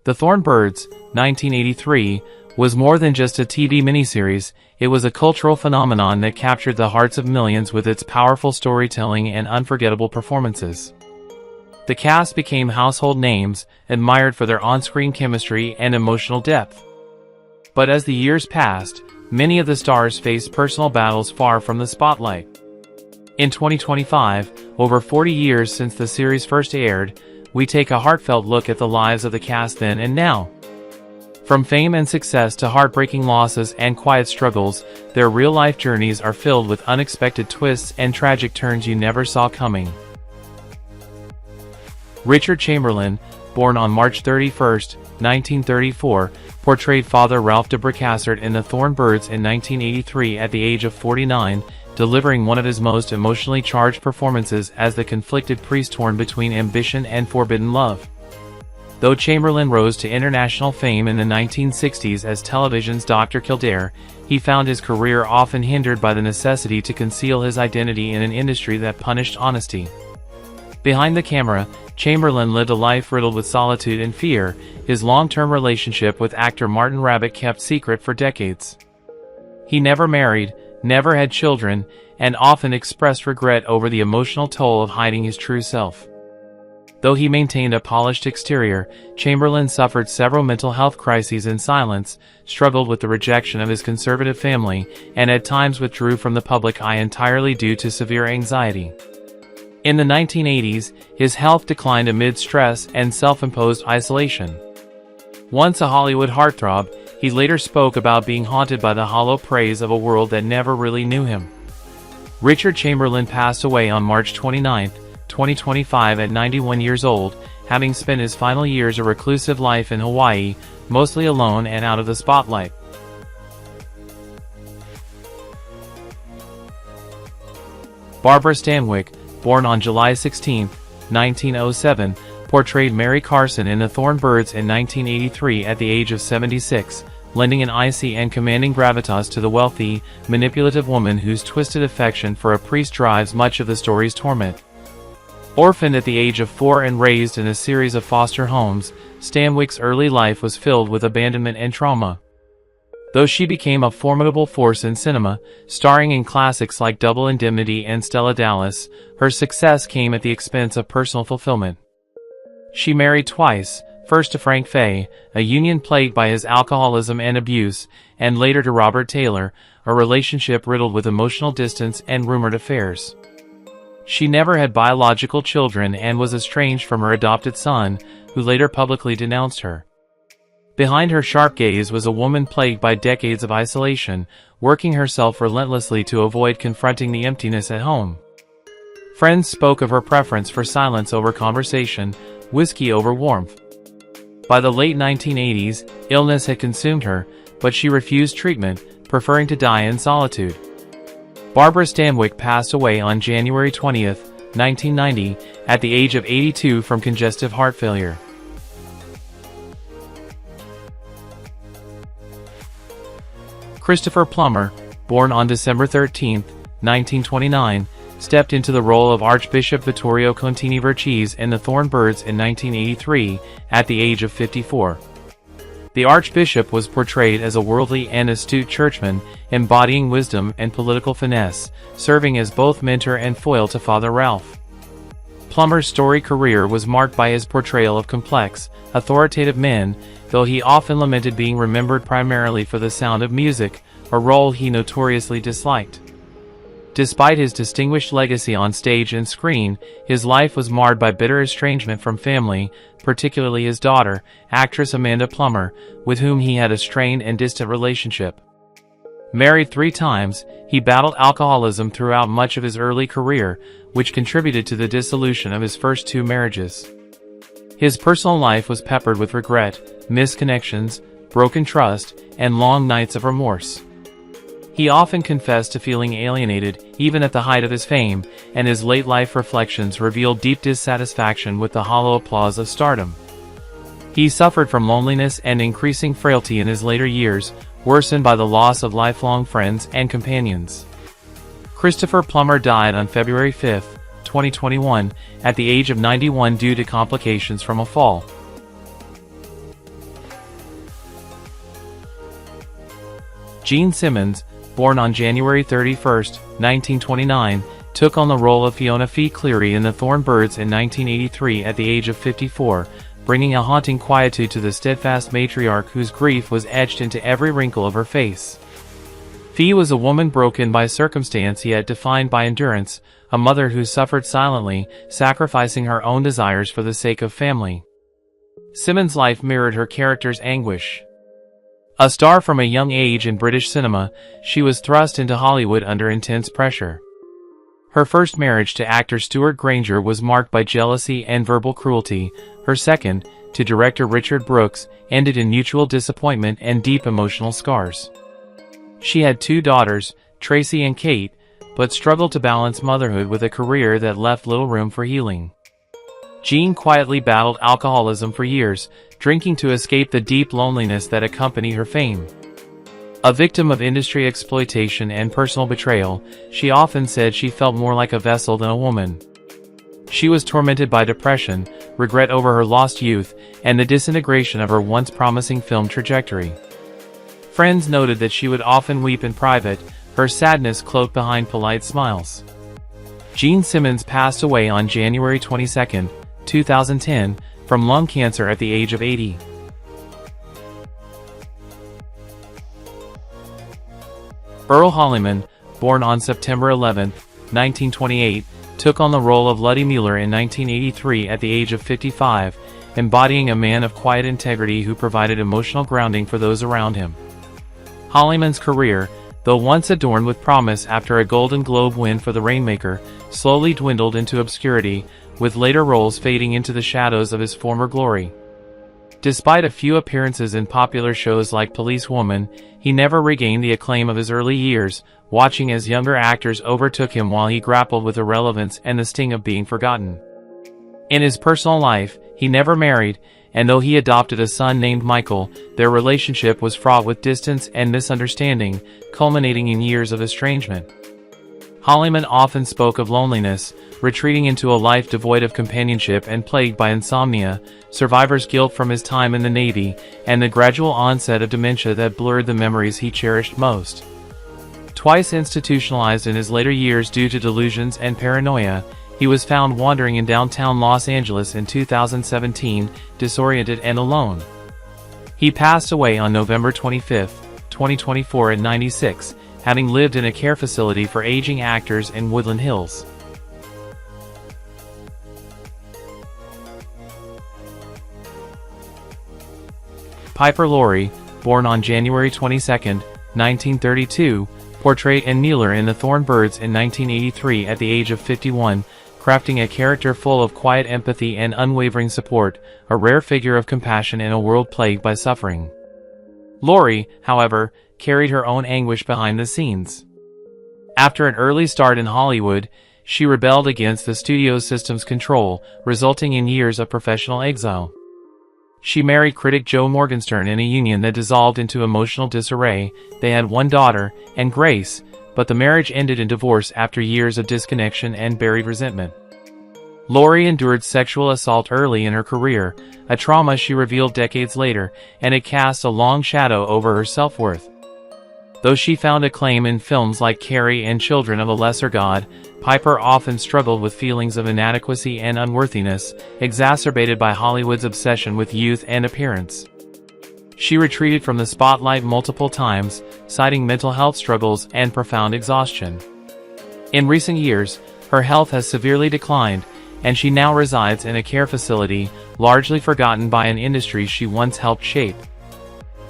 The Thorn Birds, 1983, was more than just a TV miniseries. It was a cultural phenomenon that captured the hearts of millions with its powerful storytelling and unforgettable performances. The cast became household names, admired for their on-screen chemistry and emotional depth. But as the years passed, many of the stars faced personal battles far from the spotlight. In 2025, over 40 years since the series first aired, we take a heartfelt look at the lives of the cast then and now. From fame and success to heartbreaking losses and quiet struggles, their real-life journeys are filled with unexpected twists and tragic turns you never saw coming. Richard Chamberlain, born on March 31, 1934, portrayed Father Ralph de Bracassart in The Thorn Birds in 1983 at the age of 49, delivering one of his most emotionally charged performances as the conflicted priest torn between ambition and forbidden love. Though Chamberlain rose to international fame in the 1960s as television's Dr. Kildare, he found his career often hindered by the necessity to conceal his identity in an industry that punished honesty. Behind the camera, Chamberlain lived a life riddled with solitude and fear. His long-term relationship with actor Martin Rabbit kept secret for decades. He never married, never had children, and often expressed regret over the emotional toll of hiding his true self. Though he maintained a polished exterior, Chamberlain suffered several mental health crises in silence, struggled with the rejection of his conservative family, and at times withdrew from the public eye entirely due to severe anxiety. In the 1980s, his health declined amid stress and self-imposed isolation. Once a Hollywood heartthrob, he later spoke about being haunted by the hollow praise of a world that never really knew him. Richard Chamberlain passed away on March 29, 2025 at 91 years old, having spent his final years a reclusive life in Hawaii, mostly alone and out of the spotlight. Barbara Stanwyck, born on July 16, 1907, portrayed Mary Carson in The Thorn Birds in 1983 at the age of 76, lending an icy and commanding gravitas to the wealthy, manipulative woman whose twisted affection for a priest drives much of the story's torment. Orphaned at the age of 4 and raised in a series of foster homes, Stanwyck's early life was filled with abandonment and trauma. Though she became a formidable force in cinema, starring in classics like Double Indemnity and Stella Dallas, her success came at the expense of personal fulfillment. She married twice, first to Frank Fay, a union plagued by his alcoholism and abuse, and later to Robert Taylor, a relationship riddled with emotional distance and rumored affairs. She never had biological children and was estranged from her adopted son, who later publicly denounced her. Behind her sharp gaze was a woman plagued by decades of isolation, working herself relentlessly to avoid confronting the emptiness at home. Friends spoke of her preference for silence over conversation, whiskey over warmth. By the late 1980s, illness had consumed her, but she refused treatment, preferring to die in solitude. Barbara Stanwyck passed away on January 20, 1990, at the age of 82 from congestive heart failure. Christopher Plamer, born on December 13, 1929, stepped into the role of Archbishop Vittorio Contini Vercese in The Thorn Birds in 1983, at the age of 54. The Archbishop was portrayed as a worldly and astute churchman, embodying wisdom and political finesse, serving as both mentor and foil to Father Ralph. Plamer's storied career was marked by his portrayal of complex, authoritative men, though he often lamented being remembered primarily for the sound of music, a role he notoriously disliked. Despite his distinguished legacy on stage and screen, his life was marred by bitter estrangement from family, particularly his daughter, actress Amanda Plamer, with whom he had a strained and distant relationship. Married 3 times, he battled alcoholism throughout much of his early career, which contributed to the dissolution of his first 2 marriages. His personal life was peppered with regret, missed connections, broken trust, and long nights of remorse. He often confessed to feeling alienated, even at the height of his fame, and his late-life reflections revealed deep dissatisfaction with the hollow applause of stardom. He suffered from loneliness and increasing frailty in his later years, worsened by the loss of lifelong friends and companions. Christopher Plamer died on February 5, 2021, at the age of 91 due to complications from a fall. Gene Simmons, born on January 31, 1929, took on the role of Fiona Fee Cleary in The Thorn Birds in 1983 at the age of 54, bringing a haunting quietude to the steadfast matriarch whose grief was etched into every wrinkle of her face. Fee was a woman broken by circumstance yet defined by endurance, a mother who suffered silently, sacrificing her own desires for the sake of family. Simmons' life mirrored her character's anguish. A star from a young age in British cinema, she was thrust into Hollywood under intense pressure. Her first marriage to actor Stuart Granger was marked by jealousy and verbal cruelty. Her second, to director Richard Brooks, ended in mutual disappointment and deep emotional scars. She had 2 daughters, Tracy and Kate, but struggled to balance motherhood with a career that left little room for healing. Jean quietly battled alcoholism for years, drinking to escape the deep loneliness that accompanied her fame. A victim of industry exploitation and personal betrayal, she often said she felt more like a vessel than a woman. She was tormented by depression, regret over her lost youth, and the disintegration of her once promising film trajectory. Friends noted that she would often weep in private, her sadness cloaked behind polite smiles. Gene Simmons passed away on January 22, 2010, from lung cancer at the age of 80. Earl Hollyman, born on September 11, 1928, took on the role of Luddy Mueller in 1983 at the age of 55, embodying a man of quiet integrity who provided emotional grounding for those around him. Hollyman's career, though once adorned with promise after a Golden Globe win for The Rainmaker, slowly dwindled into obscurity, with later roles fading into the shadows of his former glory. Despite a few appearances in popular shows like Policewoman, he never regained the acclaim of his early years, watching as younger actors overtook him while he grappled with irrelevance and the sting of being forgotten. In his personal life, he never married, and though he adopted a son named Michael, their relationship was fraught with distance and misunderstanding, culminating in years of estrangement. Hollyman often spoke of loneliness, retreating into a life devoid of companionship and plagued by insomnia, survivor's guilt from his time in the Navy, and the gradual onset of dementia that blurred the memories he cherished most. Twice institutionalized in his later years due to delusions and paranoia, he was found wandering in downtown Los Angeles in 2017, disoriented and alone. He passed away on November 25, 2024 at 96, having lived in a care facility for aging actors in Woodland Hills. Piper Laurie, born on January 22, 1932, portrayed Ann Mueller in The Thorn Birds in 1983 at the age of 51, crafting a character full of quiet empathy and unwavering support, a rare figure of compassion in a world plagued by suffering. Laurie, however, carried her own anguish behind the scenes. After an early start in Hollywood, she rebelled against the studio system's control, resulting in years of professional exile. She married critic Joe Morgenstern in a union that dissolved into emotional disarray. They had 1 daughter, Anne Grace, but the marriage ended in divorce after years of disconnection and buried resentment. Laurie endured sexual assault early in her career, a trauma she revealed decades later, and it cast a long shadow over her self-worth. Though she found acclaim in films like Carrie and Children of a Lesser God, Piper often struggled with feelings of inadequacy and unworthiness, exacerbated by Hollywood's obsession with youth and appearance. She retreated from the spotlight multiple times, citing mental health struggles and profound exhaustion. In recent years, her health has severely declined, and she now resides in a care facility, largely forgotten by an industry she once helped shape.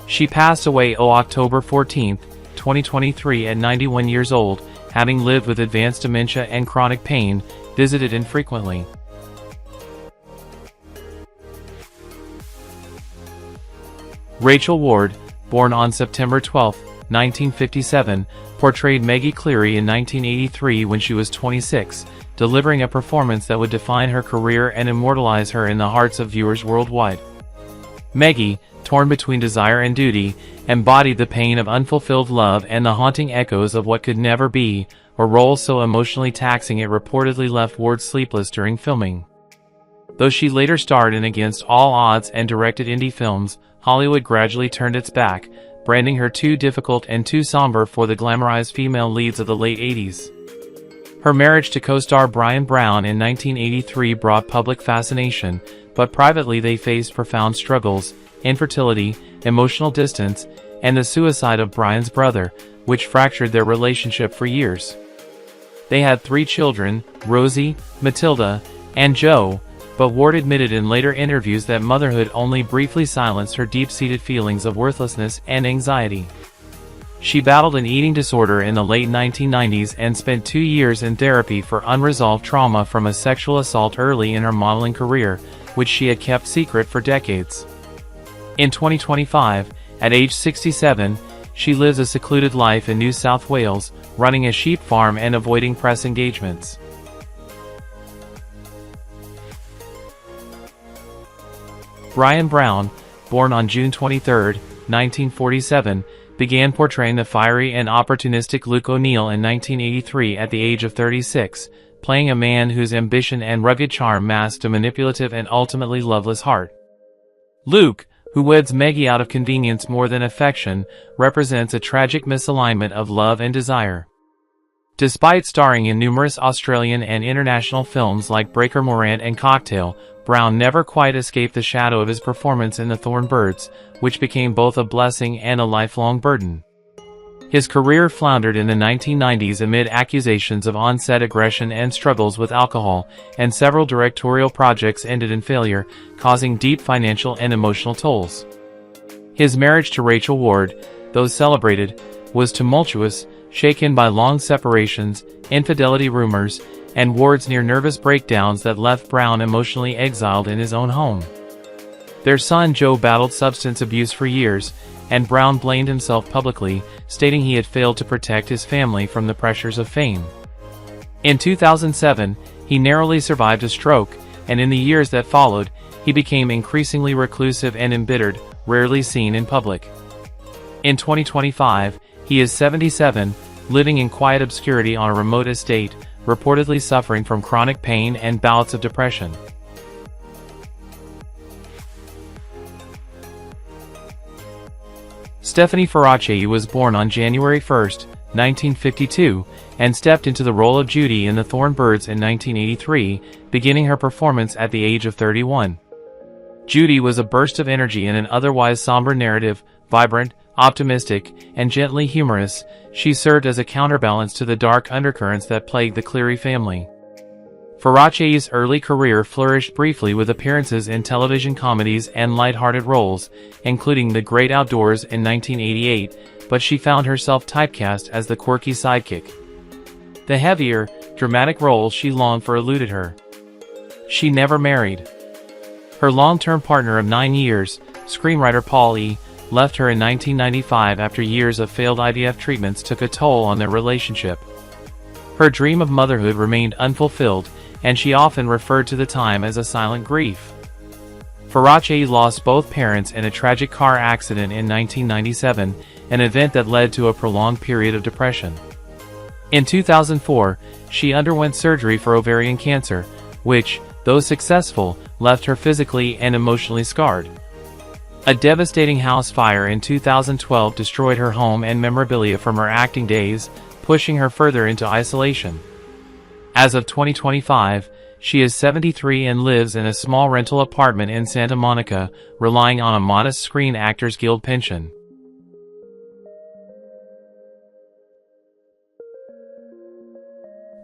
She passed away on October 14, 2023 at 91 years old, having lived with advanced dementia and chronic pain, visited infrequently. Rachel Ward, born on September 12, 1957, portrayed Maggie Cleary in 1983 when she was 26, delivering a performance that would define her career and immortalize her in the hearts of viewers worldwide. Maggie, torn between desire and duty, embodied the pain of unfulfilled love and the haunting echoes of what could never be, a role so emotionally taxing it reportedly left Ward sleepless during filming. Though she later starred in Against All Odds and directed indie films, Hollywood gradually turned its back, branding her too difficult and too somber for the glamorized female leads of the late 80s. Her marriage to co-star Brian Brown in 1983 brought public fascination, but privately they faced profound struggles: infertility, emotional distance, and the suicide of Brian's brother, which fractured their relationship for years. They had 3 children, Rosie, Matilda, and Joe, but Ward admitted in later interviews that motherhood only briefly silenced her deep-seated feelings of worthlessness and anxiety. She battled an eating disorder in the late 1990s and spent 2 years in therapy for unresolved trauma from a sexual assault early in her modeling career, which she had kept secret for decades. In 2025, at age 67, she lives a secluded life in New South Wales, running a sheep farm and avoiding press engagements. Brian Brown, born on June 23, 1947, began portraying the fiery and opportunistic Luke O'Neill in 1983 at the age of 36, playing a man whose ambition and rugged charm masked a manipulative and ultimately loveless heart. Luke, who weds Maggie out of convenience more than affection, represents a tragic misalignment of love and desire. Despite starring in numerous Australian and international films like Breaker Morant and Cocktail, Brown never quite escaped the shadow of his performance in The Thorn Birds, which became both a blessing and a lifelong burden. His career floundered in the 1990s amid accusations of on-set aggression and struggles with alcohol, and several directorial projects ended in failure, causing deep financial and emotional tolls. His marriage to Rachel Ward, though celebrated, was tumultuous, shaken by long separations, infidelity rumors, and Ward's near-nervous breakdowns that left Brown emotionally exiled in his own home. Their son Joe battled substance abuse for years, and Brown blamed himself publicly, stating he had failed to protect his family from the pressures of fame. In 2007, he narrowly survived a stroke, and in the years that followed, he became increasingly reclusive and embittered, rarely seen in public. In 2025, he is 77, living in quiet obscurity on a remote estate, reportedly suffering from chronic pain and bouts of depression. Stephanie Farace was born on January 1, 1952, and stepped into the role of Judy in The Thorn Birds in 1983, beginning her performance at the age of 31. Judy was a burst of energy in an otherwise somber narrative, vibrant, optimistic, and gently humorous. She served as a counterbalance to the dark undercurrents that plagued the Cleary family. Farace's early career flourished briefly with appearances in television comedies and light-hearted roles, including The Great Outdoors in 1988, but she found herself typecast as the quirky sidekick. The heavier, dramatic roles she longed for eluded her. She never married. Her long-term partner of 9 years, screenwriter Paul E., left her in 1995 after years of failed IVF treatments took a toll on their relationship. Her dream of motherhood remained unfulfilled, and she often referred to the time as a silent grief. Farace lost both parents in a tragic car accident in 1997, an event that led to a prolonged period of depression. In 2004, she underwent surgery for ovarian cancer, which, though successful, left her physically and emotionally scarred. A devastating house fire in 2012 destroyed her home and memorabilia from her acting days, pushing her further into isolation. As of 2025, she is 73 and lives in a small rental apartment in Santa Monica, relying on a modest Screen Actors Guild pension.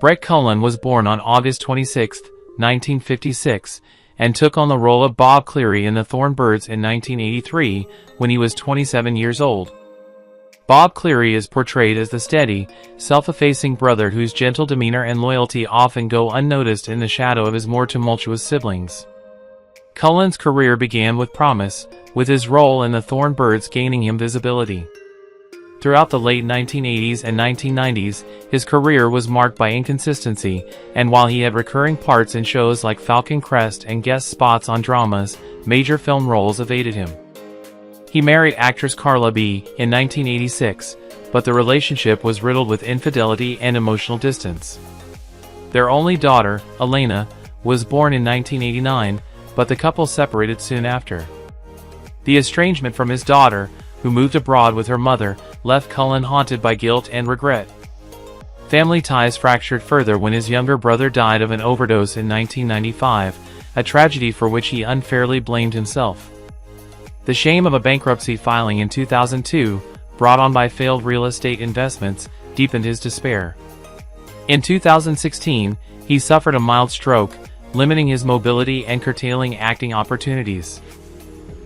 Brett Cullen was born on August 26, 1956, and took on the role of Bob Cleary in The Thorn Birds in 1983, when he was 27 years old. Bob Cleary is portrayed as the steady, self-effacing brother whose gentle demeanor and loyalty often go unnoticed in the shadow of his more tumultuous siblings. Cullen's career began with promise, with his role in The Thorn Birds gaining him visibility. Throughout the late 1980s and 1990s, his career was marked by inconsistency, and while he had recurring parts in shows like Falcon Crest and guest spots on dramas, major film roles evaded him. He married actress Carla B. in 1986, but the relationship was riddled with infidelity and emotional distance. Their only daughter, Elena, was born in 1989, but the couple separated soon after. The estrangement from his daughter, who moved abroad with her mother, left Cullen haunted by guilt and regret. Family ties fractured further when his younger brother died of an overdose in 1995, a tragedy for which he unfairly blamed himself. The shame of a bankruptcy filing in 2002, brought on by failed real estate investments, deepened his despair. In 2016, he suffered a mild stroke, limiting his mobility and curtailing acting opportunities.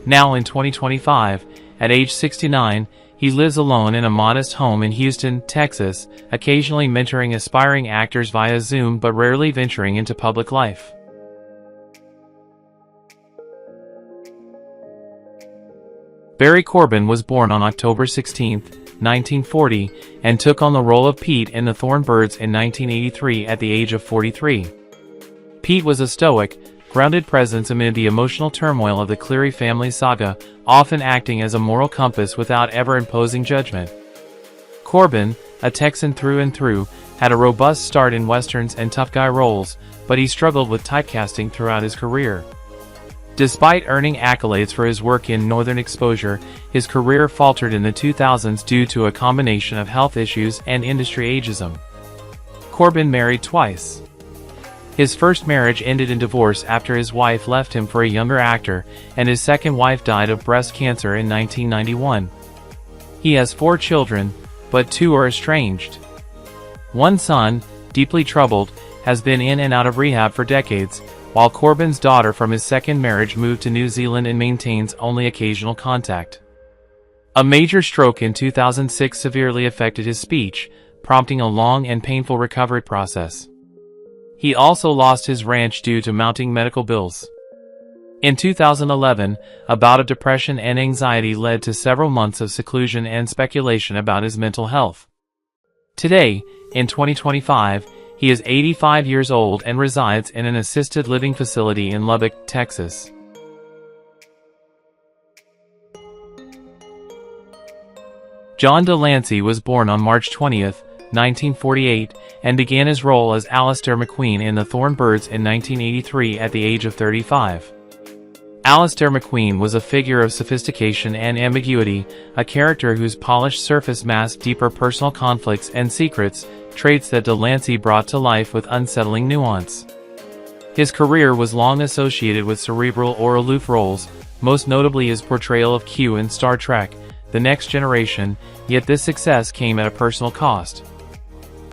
Now in 2025, at age 69, he lives alone in a modest home in Houston, Texas, occasionally mentoring aspiring actors via Zoom but rarely venturing into public life. Barry Corbin was born on October 16, 1940, and took on the role of Pete in the Thorn Birds in 1983 at the age of 43. Pete was a stoic, grounded presence amid the emotional turmoil of the Cleary family saga, often acting as a moral compass without ever imposing judgment. Corbin, a Texan through and through, had a robust start in westerns and tough guy roles, but he struggled with typecasting throughout his career. Despite earning accolades for his work in Northern exposure, his career faltered in the 2000s due to a combination of health issues and industry ageism. Corbin married twice. His first marriage ended in divorce after his wife left him for a younger actor, and his second wife died of breast cancer in 1991. He has 4 children, but 2 are estranged. One son, deeply troubled, has been in and out of rehab for decades, while Corbin's daughter from his second marriage moved to New Zealand and maintains only occasional contact. A major stroke in 2006 severely affected his speech, prompting a long and painful recovery process. He also lost his ranch due to mounting medical bills. In 2011, a bout of depression and anxiety led to several months of seclusion and speculation about his mental health. Today, in 2025, he is 85 years old and resides in an assisted living facility in Lubbock, Texas. Jon Delansancy was born on March 20, 1948, and began his role as Alistair McQueen in the Thorn Birds in 1983 at the age of 35. Alistair McQueen was a figure of sophistication and ambiguity, a character whose polished surface masked deeper personal conflicts and secrets, traits that Delancey brought to life with unsettling nuance. His career was long associated with cerebral or aloof roles, most notably his portrayal of Q in Star Trek: The Next Generation, yet this success came at a personal cost.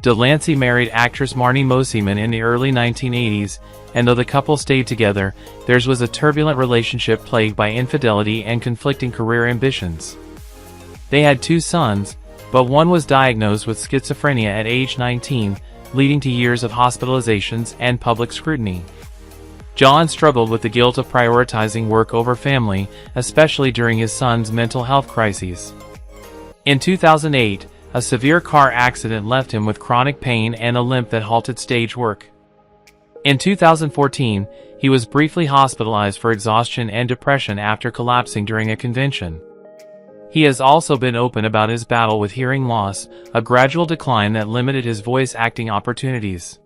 Delancey married actress Marnie Mosiman in the early 1980s, and though the couple stayed together, theirs was a turbulent relationship plagued by infidelity and conflicting career ambitions. They had 2 sons, but one was diagnosed with schizophrenia at age 19, leading to years of hospitalizations and public scrutiny. Jon struggled with the guilt of prioritizing work over family, especially during his son's mental health crises. In 2008, a severe car accident left him with chronic pain and a limp that halted stage work. In 2014, he was briefly hospitalized for exhaustion and depression after collapsing during a convention. He has also been open about his battle with hearing loss, a gradual decline that limited his voice acting opportunities.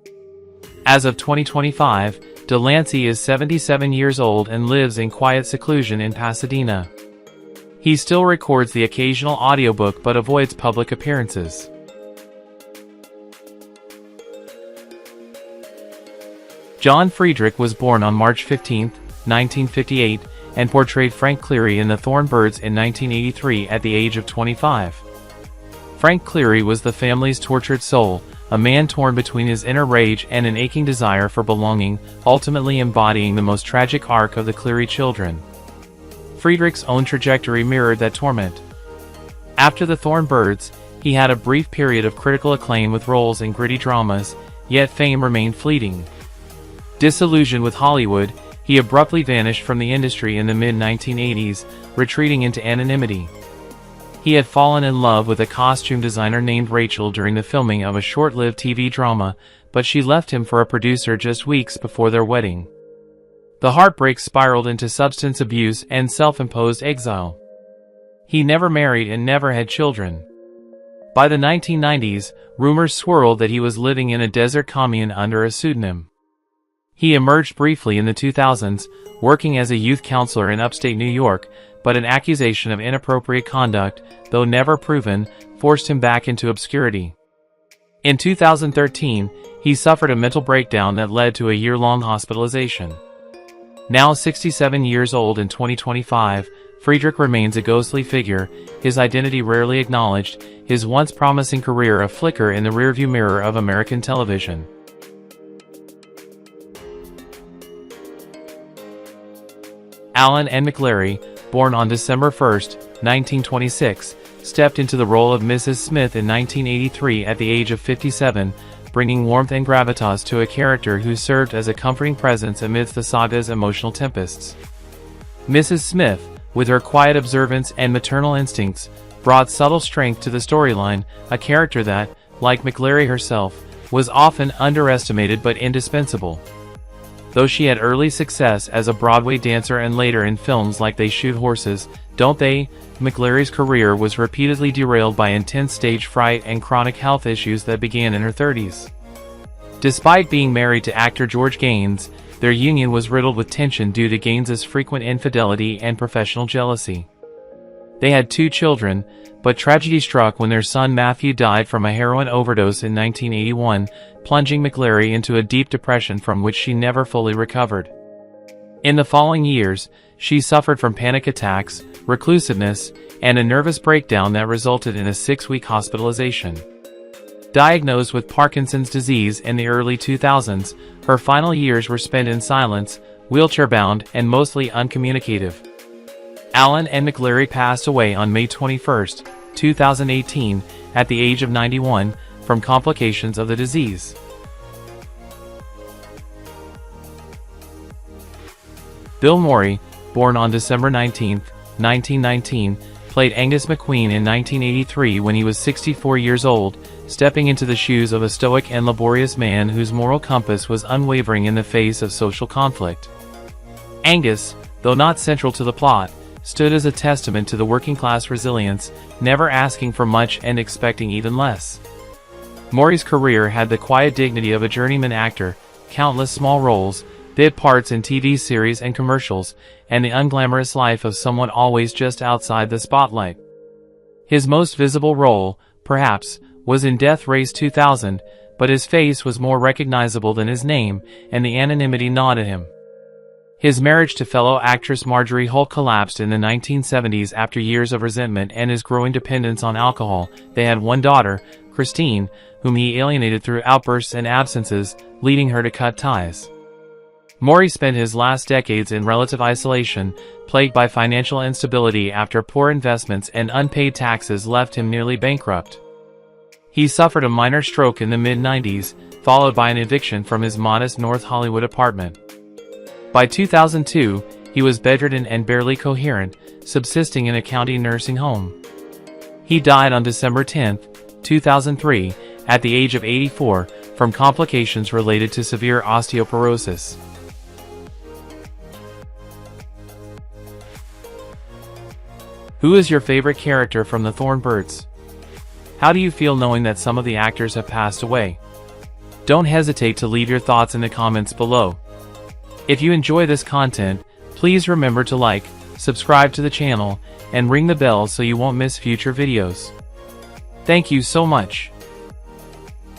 As of 2025, Delancey is 77 years old and lives in quiet seclusion in Pasadena. He still records the occasional audiobook but avoids public appearances. John Friedrich was born on March 15, 1958, and portrayed Frank Cleary in the Thorn Birds in 1983 at the age of 25. Frank Cleary was the family's tortured soul, a man torn between his inner rage and an aching desire for belonging, ultimately embodying the most tragic arc of the Cleary children. Friedrich's own trajectory mirrored that torment. After the Thorn Birds, he had a brief period of critical acclaim with roles in gritty dramas, yet fame remained fleeting. Disillusioned with Hollywood, he abruptly vanished from the industry in the mid-1980s, retreating into anonymity. He had fallen in love with a costume designer named Rachel during the filming of a short-lived TV drama, but she left him for a producer just weeks before their wedding. The heartbreak spiraled into substance abuse and self-imposed exile. He never married and never had children. By the 1990s, rumors swirled that he was living in a desert commune under a pseudonym. He emerged briefly in the 2000s, working as a youth counselor in upstate New York, but an accusation of inappropriate conduct, though never proven, forced him back into obscurity. In 2013, he suffered a mental breakdown that led to a year-long hospitalization. Now 67 years old in 2025, Friedrich remains a ghostly figure, his identity rarely acknowledged, his once promising career a flicker in the rearview mirror of American television. Alan N. McLaury, born on December 1, 1926, stepped into the role of Mrs. Smith in 1983 at the age of 57, bringing warmth and gravitas to a character who served as a comforting presence amidst the saga's emotional tempests. Mrs. Smith, with her quiet observance and maternal instincts, brought subtle strength to the storyline, a character that, like McLaury herself, was often underestimated but indispensable. Though she had early success as a Broadway dancer and later in films like They Shoot Horses, Don't They?, McLaury's career was repeatedly derailed by intense stage fright and chronic health issues that began in her 30s. Despite being married to actor George Gaynes, their union was riddled with tension due to Gaynes's frequent infidelity and professional jealousy. They had 2 children, but tragedy struck when their son Matthew died from a heroin overdose in 1981, plunging McLaury into a deep depression from which she never fully recovered. In the following years, she suffered from panic attacks, reclusiveness, and a nervous breakdown that resulted in a 6-week hospitalization. Diagnosed with Parkinson's disease in the early 2000s, her final years were spent in silence, wheelchair-bound, and mostly uncommunicative. Alan N. McLaury passed away on May 21, 2018, at the age of 91, from complications of the disease. Bill Mory, born on December 19, 1919, played Angus McQueen in 1983 when he was 64 years old, stepping into the shoes of a stoic and laborious man whose moral compass was unwavering in the face of social conflict. Angus, though not central to the plot, stood as a testament to the working-class resilience, never asking for much and expecting even less. Mory's career had the quiet dignity of a journeyman actor, countless small roles, bit parts in TV series and commercials, and the unglamorous life of someone always just outside the spotlight. His most visible role, perhaps, was in Death Race 2000, but his face was more recognizable than his name, and the anonymity gnawed at him. His marriage to fellow actress Marjorie Holt collapsed in the 1970s after years of resentment and his growing dependence on alcohol. They had 1 daughter, Christine, whom he alienated through outbursts and absences, leading her to cut ties. Mory spent his last decades in relative isolation, plagued by financial instability after poor investments and unpaid taxes left him nearly bankrupt. He suffered a minor stroke in the mid-90s, followed by an eviction from his modest North Hollywood apartment. By 2002, he was bedridden and barely coherent, subsisting in a county nursing home. He died on December 10, 2003, at the age of 84, from complications related to severe osteoporosis. Who is your favorite character from the Thorn Birds? How do you feel knowing that some of the actors have passed away? Don't hesitate to leave your thoughts in the comments below. If you enjoy this content, please remember to like, subscribe to the channel, and ring the bell so you won't miss future videos. Thank you so much.